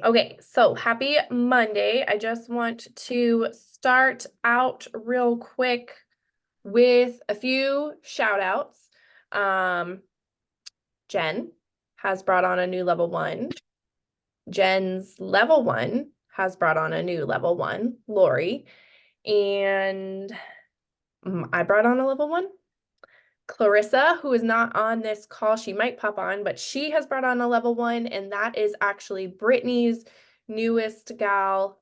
Okay, so happy Monday. I just want to start out real quick with a few shout outs. Jen has brought on a new level one. Jen's level one has brought on a new level one, Lori. And I brought on a level one. Clarissa, who is not on this call, she might pop on, but she has brought on a level one, and that is actually Brittany's newest gal,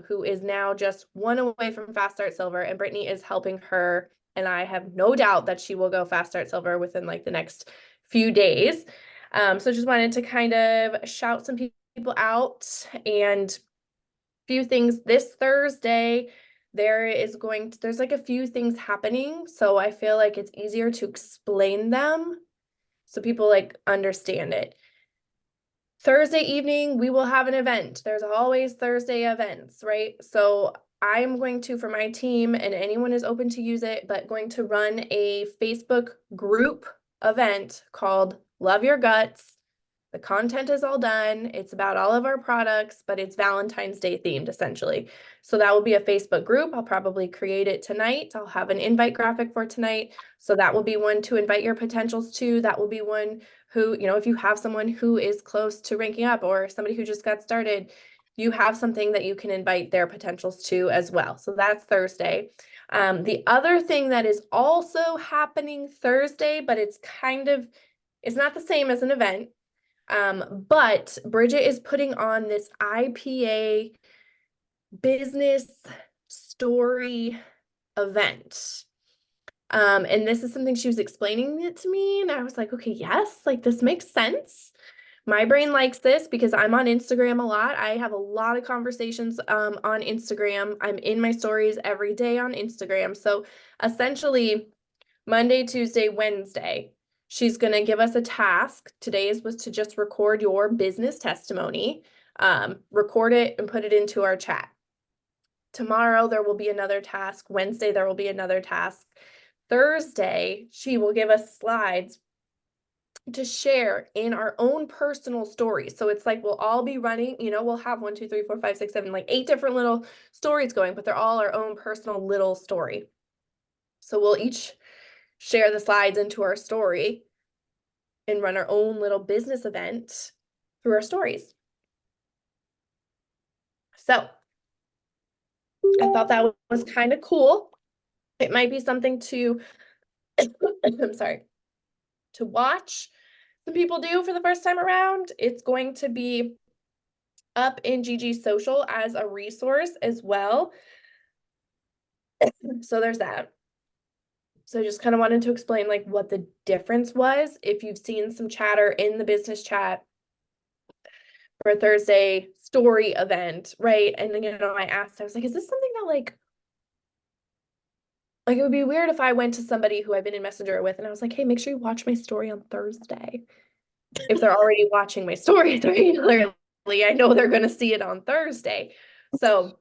who is now just one away from Fast Start Silver, and Brittany is helping her, and I have no doubt that she will go Fast Start Silver within like the next few days. So just wanted to kind of shout some people out and few things this Thursday. There's like a few things happening, so I feel like it's easier to explain them so people like understand it. Thursday evening, we will have an event. There's always Thursday events, right? So I'm going to, for my team, and anyone is open to use it, but going to run a Facebook group event called Love Your Guts. The content is all done. It's about all of our products, but it's Valentine's Day themed essentially. So that will be a Facebook group. I'll probably create it tonight. I'll have an invite graphic for tonight. So that will be one to invite your potentials to. That will be one who, if you have someone who is close to ranking up or somebody who just got started, you have something that you can invite their potentials to as well. So that's Thursday. The other thing that is also happening Thursday, but it's not the same as an event. But Bridget is putting on this IPA business story event. And this is something she was explaining it to me, and I was like, okay, yes, like this makes sense. My brain likes this because I'm on Instagram a lot. I have a lot of conversations on Instagram. I'm in my stories every day on Instagram. So essentially, Monday, Tuesday, Wednesday, she's going to give us a task. Today's was to just record your business testimony, record it and put it into our chat. Tomorrow, there will be another task. Wednesday, there will be another task. Thursday, she will give us slides to share in our own personal stories. So it's like we'll all be running, we'll have 1, 2, 3, 4, 5, 6, 7, like 8 different little stories going, but they're all our own personal little story. So we'll each share the slides into our story and run our own little business event through our stories. So I thought that was kind of cool. It might be something to, I'm sorry, to watch some people do for the first time around. It's going to be up in Gigi's social as a resource as well. So there's that. So I just kind of wanted to explain like what the difference was. If you've seen some chatter in the business chat for a Thursday story event, right? And then, I asked, I was like, is this something that like it would be weird if I went to somebody who I've been in Messenger with and I was like, hey, make sure you watch my story on Thursday. If they're already watching my stories regularly, I know they're going to see it on Thursday. So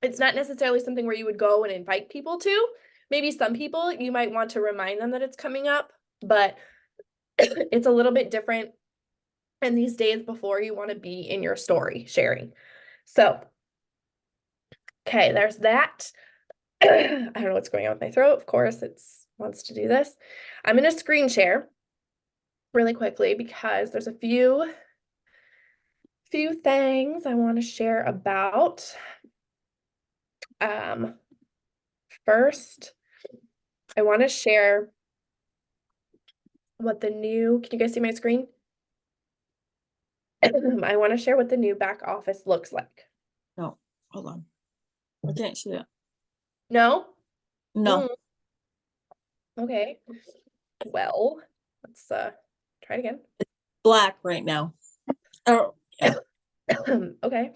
it's not necessarily something where you would go and invite people to. Maybe some people you might want to remind them that it's coming up, but it's a little bit different in these days before you want to be in your story sharing. So, okay, there's that. I don't know what's going on with my throat. Of course, it wants to do this. I'm going to screen share really quickly because there's a few things I want to share about. First, I want to share what can you guys see my screen? I want to share what the new back office looks like. No, hold on. I can't see it. No? No. Okay. Well, let's try it again. It's black right now. Oh, yeah. Okay.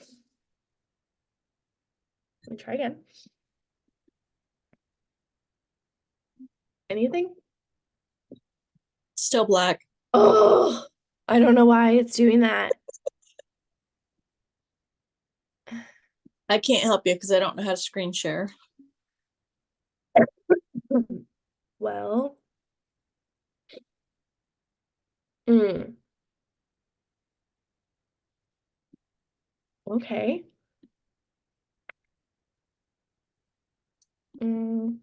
Let me try again. Anything? Still black. Oh, I don't know why it's doing that. I can't help you because I don't know how to screen share. Well, mm. Okay. Mm,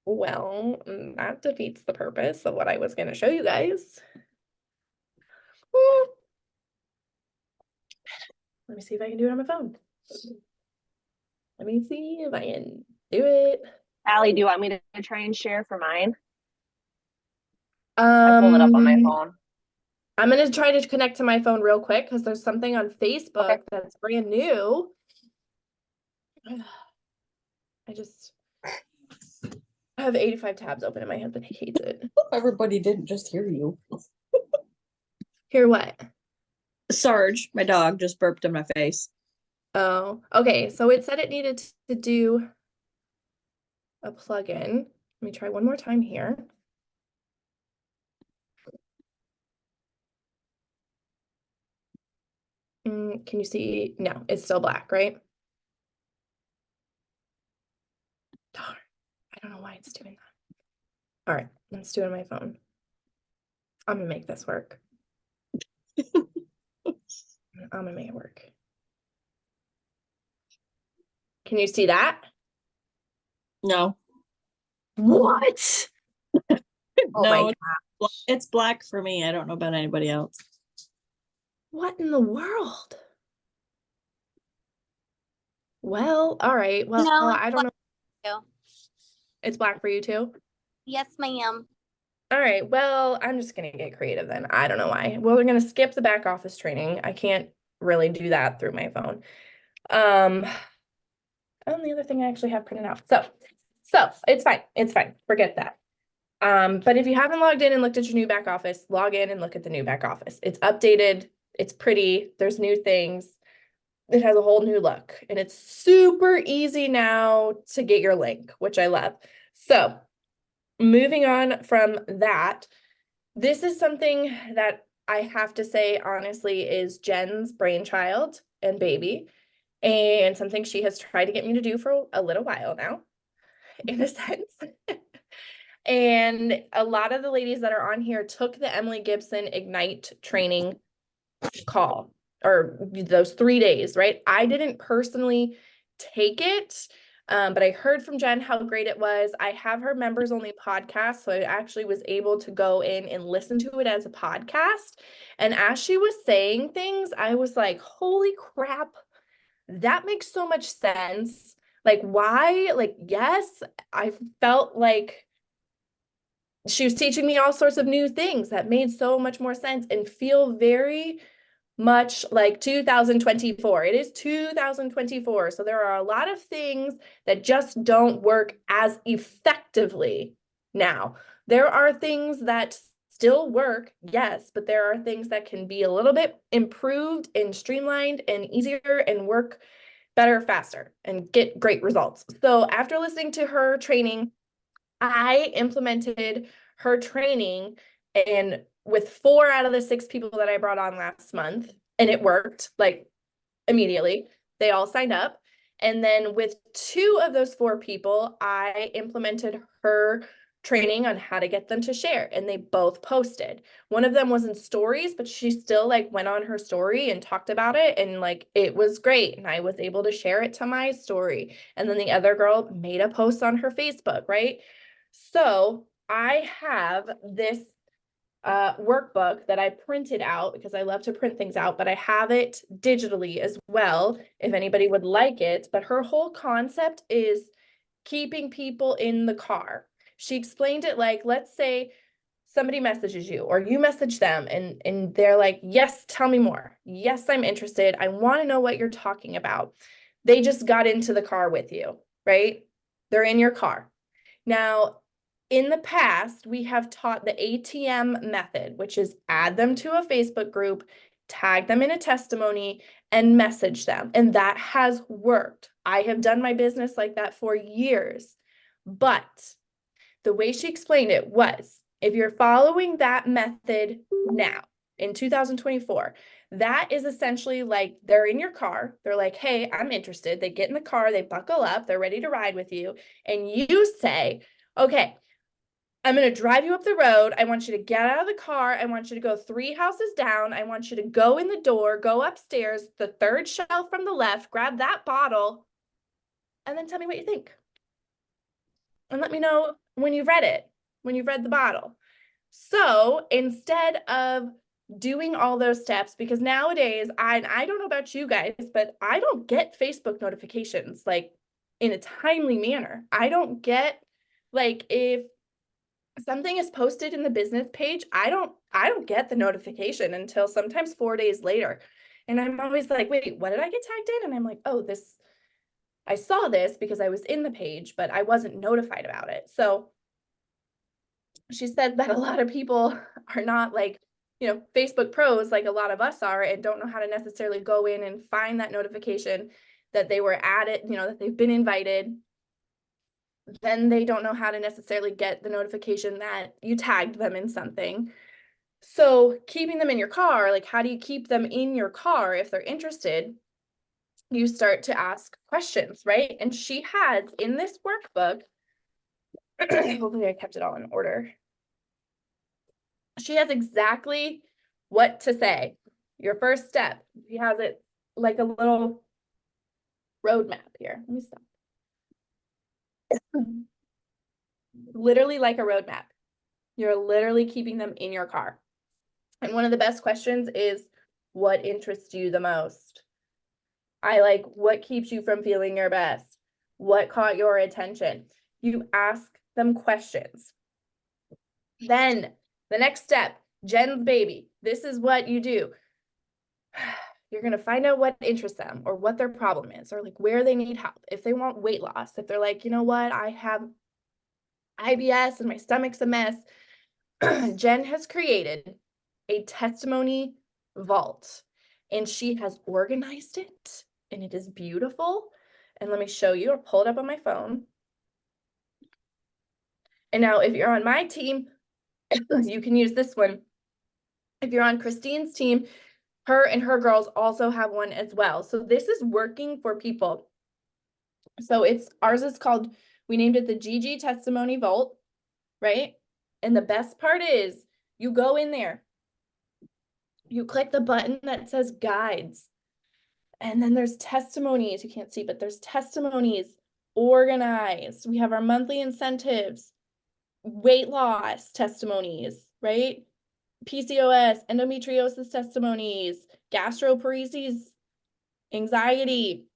well, that defeats the purpose of what I was going to show you guys. Hmm, Let me see if I can do it on my phone. Let me see if I can do it. Allie, do you want me to try and share for mine? I pulled it up on my Um, phone. I'm going to try to connect to my phone real quick because there's something on Okay. Facebook that's brand new. I just have 85 tabs open and my husband hates it. Everybody didn't just hear you. Hear what? Sarge, my dog, just burped in my face. Oh, okay. So it said it needed to do a plugin. Let me try one more time here. Can you see? No, it's still black, right? Darn, I don't know why it's doing that. All right, let's do it on my phone. I'm gonna make this work. I'm gonna make it work. Can you see that? No. What? Oh my No, God. it's black for me. I don't know about anybody else. What in the world? Well, all right. Well, No, it's I don't black know. too. It's black for you too? Yes, ma'am. All right. Well, I'm just gonna get creative then. I don't know why. Well, we're gonna skip the back office training. I can't really do that through my phone. Um, and the other thing I actually have printed out. So it's fine. It's fine. Forget that. But if you haven't logged in and looked at your new back office, log in and look at the new back office. It's updated. It's pretty. There's new things. It has a whole new look and it's super easy now to get your link, which I love. So moving on from that, this is something that I have to say honestly is Jen's brainchild and baby, and something she has tried to get me to do for a little while now, in a sense. And a lot of the ladies that are on here took the Emily Gibson Ignite training call or those 3 days, right? I didn't personally take it, but I heard from Jen how great it was. I have her members only podcast, so I actually was able to go in and listen to it as a podcast. And as she was saying things, I was like, holy crap, that makes so much sense. Like, why? Like, yes, I felt like she was teaching me all sorts of new things that made so much more sense and feel very much like 2024. It is 2024. So there are a lot of things that just don't work as effectively now. There are things that still work, yes, but there are things that can be a little bit improved and streamlined and easier and work better, faster, and get great results. So after listening to her training, I implemented her training and with 4 out of the 6 people that I brought on last month, and it worked like immediately. They all signed up. And then with 2 of those 4 people, I implemented her training on how to get them to share, and they both posted. One of them was in stories, but she still like went on her story and talked about it, and like it was great. And I was able to share it to my story. And then the other girl made a post on her Facebook, right? So I have this workbook that I printed out because I love to print things out, but I have it digitally as well if anybody would like it. But her whole concept is keeping people in the car. She explained it like, let's say somebody messages you or you message them and they're like, yes, tell me more. Yes, I'm interested. I want to know what you're talking about. They just got into the car with you, right? They're in your car. Now, in the past, we have taught the ATM method, which is add them to a Facebook group, tag them in a testimony, and message them. And that has worked. I have done my business like that for years. But the way she explained it was if you're following that method now in 2024, that is essentially like they're in your car. They're like, hey, I'm interested. They get in the car, they buckle up, they're ready to ride with you. And you say, okay, I'm going to drive you up the road. I want you to get out of the car. I want you to go 3 houses down. I want you to go in the door, go upstairs, the 3rd shelf from the left, grab that bottle, and then tell me what you think. And let me know when you've read it, when you've read the bottle. So instead of doing all those steps, because nowadays, I don't know about you guys, but I don't get Facebook notifications like in a timely manner. I don't get, like, if something is posted in the business page, I don't get the notification until sometimes 4 days later. And I'm always like, wait, what did I get tagged in? And I'm like, oh, I saw this because I was in the page, but I wasn't notified about it. So she said that a lot of people are not like, Facebook pros like a lot of us are, and don't know how to necessarily go in and find that notification that they were added, that they've been invited. Then they don't know how to necessarily get the notification that you tagged them in something. So keeping them in your car, like, how do you keep them in your car if they're interested? You start to ask questions, right? And she has in this workbook, hopefully I kept it all in order. She has exactly what to say. Your first step. She has it like a little roadmap here. Let me stop. Literally like a roadmap. You're literally keeping them in your car. And one of the best questions is, what interests you the most? I like, what keeps you from feeling your best? What caught your attention? You ask them questions. Then the next step, Jen's baby. This is what you do. You're going to find out what interests them or what their problem is, or like where they need help. If they want weight loss, if they're like, you know what, I have IBS and my stomach's a mess. Jen has created a testimony vault, and she has organized it, and it is beautiful. And let me show you. I'll pull it up on my phone. And now if you're on my team, you can use this one. If you're on Christine's team, her and her girls also have one as well. So this is working for people. So ours is called, we named it the GG Testimony Vault, right? And the best part is you go in there, you click the button that says guides, and then there's testimonies. You can't see, but there's testimonies organized. We have our monthly incentives, weight loss testimonies, right? PCOS, endometriosis testimonies, gastroparesis, anxiety.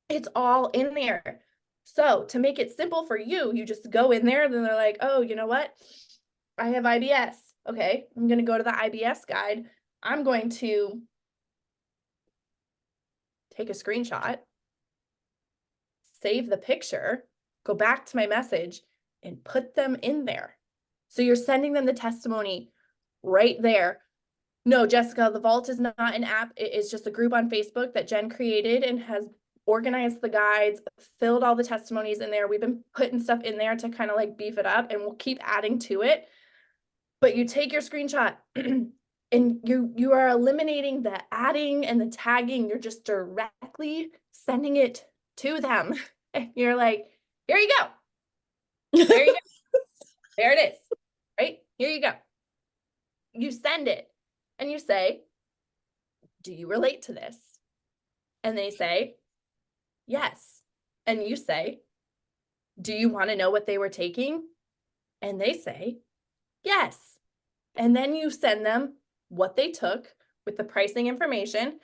It's all in there. So to make it simple for you, you just go in there, then they're like, oh, you know what? I have IBS. Okay, I'm going to go to the IBS guide. I'm going to take a screenshot, save the picture, go back to my message, and put them in there. So you're sending them the testimony right there. No, Jessica, the Vault is not an app. It is just a group on Facebook that Jen created and has organized the guides, filled all the testimonies in there. We've been putting stuff in there to kind of like beef it up, and we'll keep adding to it. But you take your screenshot and you are eliminating the adding and the tagging. You're just directly sending it to them. And you're like, here you go. There you go. There it is. Right? Here you go. You send it and you say, do you relate to this? And they say, yes. And you say, do you want to know what they were taking? And they say, yes. And then you send them what they took with the pricing information.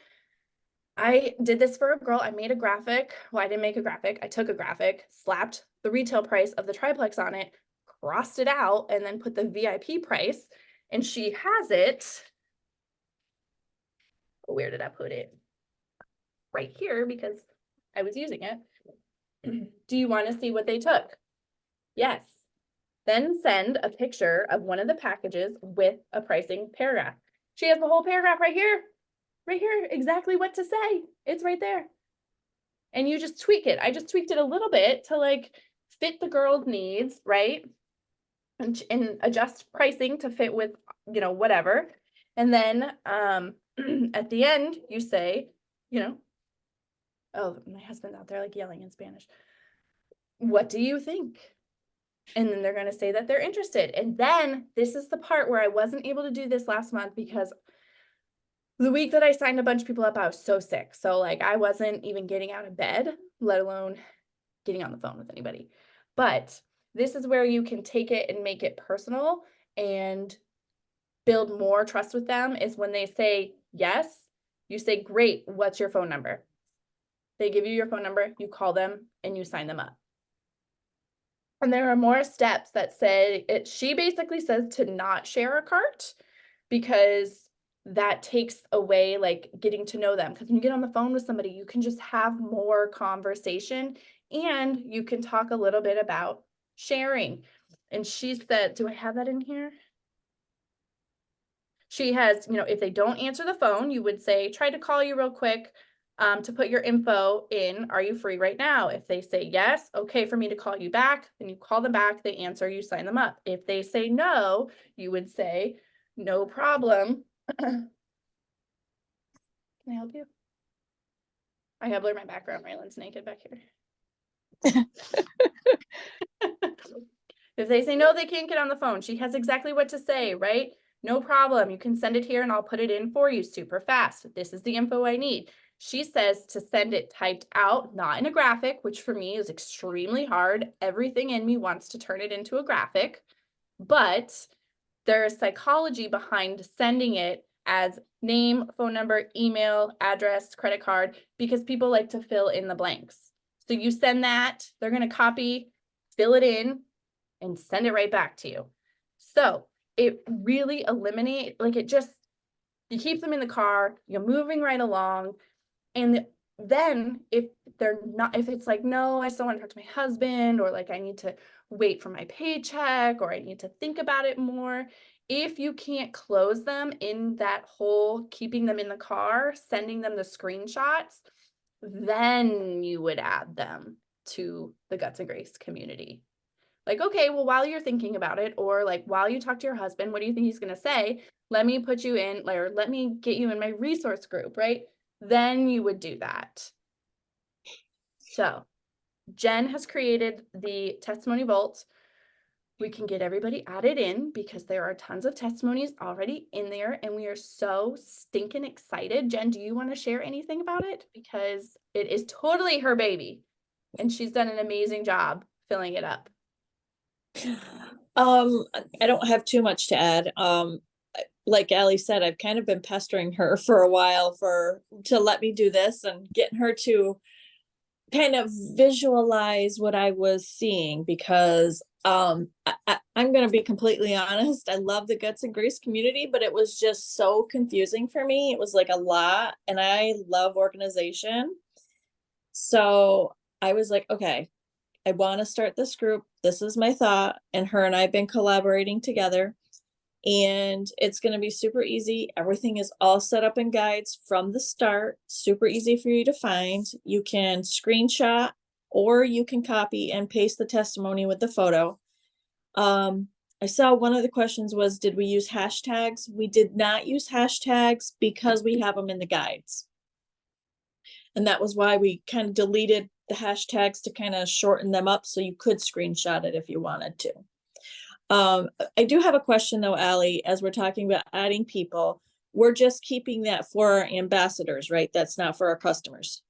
I did this for a girl. I made a graphic. Well, I didn't make a graphic. I took a graphic, slapped the retail price of the triplex on it, crossed it out, and then put the VIP price. And she has it. Where did I put it? Right here, because I was using it. Do you want to see what they took? Yes. Then send a picture of one of the packages with a pricing paragraph. She has the whole paragraph right here, exactly what to say. It's right there. And you just tweak it. I just tweaked it a little bit to like fit the girl's needs, right? And adjust pricing to fit with, whatever. And then at the end, you say, oh, my husband's out there like yelling in Spanish. What do you think? And then they're going to say that they're interested. And then this is the part where I wasn't able to do this last month because the week that I signed a bunch of people up, I was so sick. So like I wasn't even getting out of bed, let alone getting on the phone with anybody. But this is where you can take it and make it personal and build more trust with them is when they say yes, you say, great, what's your phone number? They give you your phone number, you call them and you sign them up. And there are more steps that say it. She basically says to not share a cart because that takes away like getting to know them. Because when you get on the phone with somebody, you can just have more conversation and you can talk a little bit about sharing. And she said, do I have that in here? She has, if they don't answer the phone, you would say, try to call you real quick to put your info in. Are you free right now? If they say yes, okay for me to call you back, then you call them back, they answer, you sign them up. If they say no, you would say, no problem. Can I help you? I gotta blur my background. Raylan's naked back here. If they say no, they can't get on the phone. She has exactly what to say, right? No problem. You can send it here and I'll put it in for you super fast. This is the info I need. She says to send it typed out, not in a graphic, which for me is extremely hard. Everything in me wants to turn it into a graphic, but there's psychology behind sending it as name, phone number, email, address, credit card, because people like to fill in the blanks. So you send that, they're going to copy, fill it in, and send it right back to you. So it really eliminates, like you keep them in the car, you're moving right along. And then if it's like, no, I still want to talk to my husband, or like I need to wait for my paycheck, or I need to think about it more. If you can't close them in that whole keeping them in the car, sending them the screenshots, then you would add them to the Guts and Grace community. Like, okay, well, while you're thinking about it, or like while you talk to your husband, what do you think he's going to say? Let me put you in, or let me get you in my resource group, right? Then you would do that. So Jen has created the testimony vault. We can get everybody added in because there are tons of testimonies already in there and we are so stinking excited. Jen, do you want to share anything about it? Because it is totally her baby and she's done an amazing job filling it up. I don't have too much to add. Like Allie said, I've kind of been pestering her for a while to let me do this and getting her to kind of visualize what I was seeing because I'm going to be completely honest. I love the Guts and Grace community, but it was just so confusing for me. It was like a lot, and I love organization. So I was like, okay, I want to start this group. This is my thought. And her and I have been collaborating together. And it's going to be super easy. Everything is all set up in guides from the start. Super easy for you to find. You can screenshot or you can copy and paste the testimony with the photo. I saw one of the questions was, did we use hashtags? We did not use hashtags because we have them in the guides. And that was why we kind of deleted the hashtags to kind of shorten them up so you could screenshot it if you wanted to. I do have a question though, Allie, as we're talking about adding people, we're just keeping that for our ambassadors, right? That's not for our customers.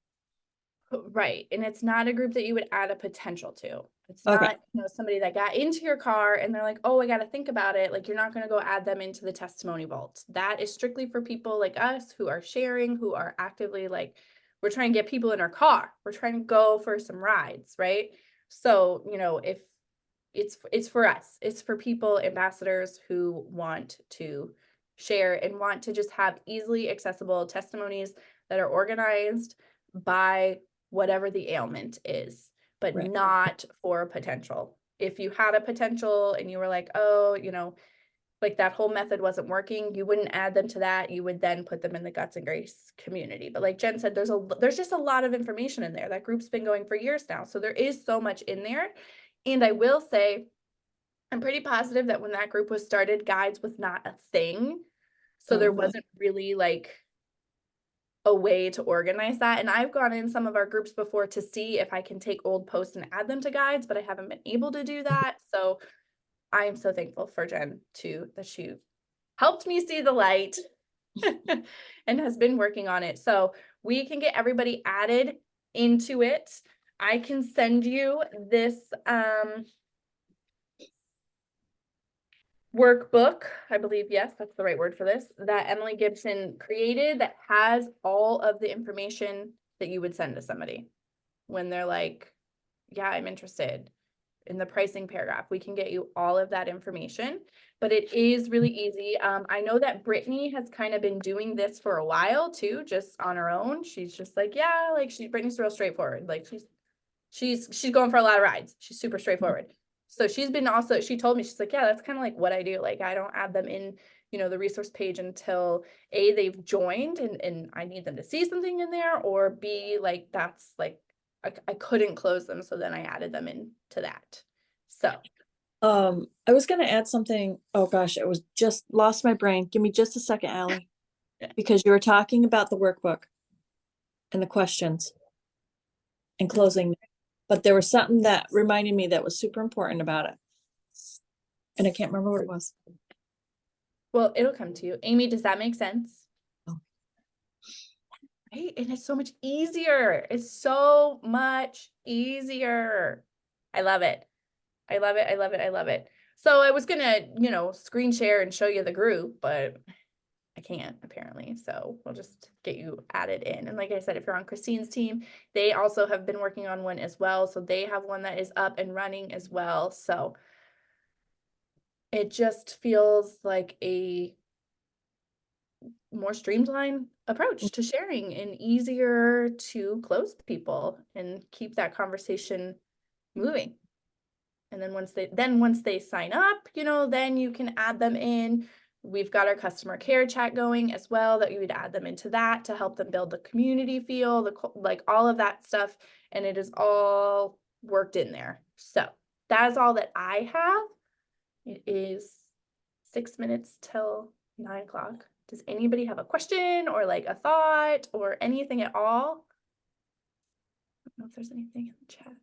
Right. And it's not a group that you would add a potential to. It's Okay. not, somebody that got into your car and they're like, oh, I got to think about it. Like, you're not going to go add them into the testimony vault. That is strictly for people like us who are sharing, who are actively like, we're trying to get people in our car. We're trying to go for some rides, right? So, if it's for us, it's for people, ambassadors who want to share and want to just have easily accessible testimonies that are organized by whatever the ailment is, but Right. not for potential. If you had a potential and you were like, oh, like that whole method wasn't working, you wouldn't add them to that. You would then put them in the Guts and Grace community. But like Jen said, there's just a lot of information in there. That group's been going for years now. So there is so much in there. And I will say, I'm pretty positive that when that group was started, guides was not a thing. So there wasn't really like a way to organize that. And I've gone in some of our groups before to see if I can take old posts and add them to guides, but I haven't been able to do that. So I am so thankful for Jen too, that she helped me see the light and has been working on it. So we can get everybody added into it. I can send you this workbook, I believe, yes, that's the right word for this, that Emily Gibson created that has all of the information that you would send to somebody when they're like, yeah, I'm interested. In the pricing paragraph, we can get you all of that information, but it is really easy. I know that Brittany has kind of been doing this for a while too, just on her own. She's just like, yeah, like Brittany's real straightforward. Like she's going for a lot of rides. She's super straightforward. So she's been also, she told me, she's like, yeah, that's kind of like what I do. Like I don't add them in, the resource page until A, they've joined and I need them to see something in there, or B, like that's like I couldn't close them, so then I added them into that. So I was gonna add something. Oh gosh, it was just lost my brain. Give me just a second, Allie. Yeah. Because you were talking about the workbook and the questions and closing, but there was something that reminded me that was super important about it. And I can't remember what it was. well, it'll come to you. Amy, does that make sense? Oh. Right? And it's so much easier. It's so much easier. I love it. I love it. I love it. I love it. So I was gonna, screen share and show you the group, but I can't apparently. So we'll just get you added in. And like I said, if you're on Christine's team, they also have been working on one as well. So they have one that is up and running as well. So it just feels like a more streamlined approach to sharing and easier to close people and keep that conversation moving. And then once they sign up, then you can add them in. We've got our customer care chat going as well, that you would add them into that to help them build the community feel, like all of that stuff. And it is all worked in there. So that is all that I have. It is 6 minutes till 9 o'clock. Does anybody have a question or like a thought or anything at all? I don't know if there's anything in the chat.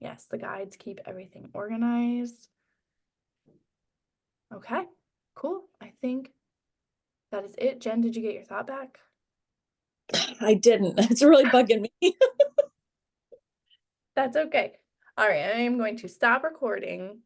Yes, the guides keep everything organized. Okay, cool. I think that is it. Jen, did you get your thought back? I didn't. It's really bugging me. That's okay. All right, I am going to stop recording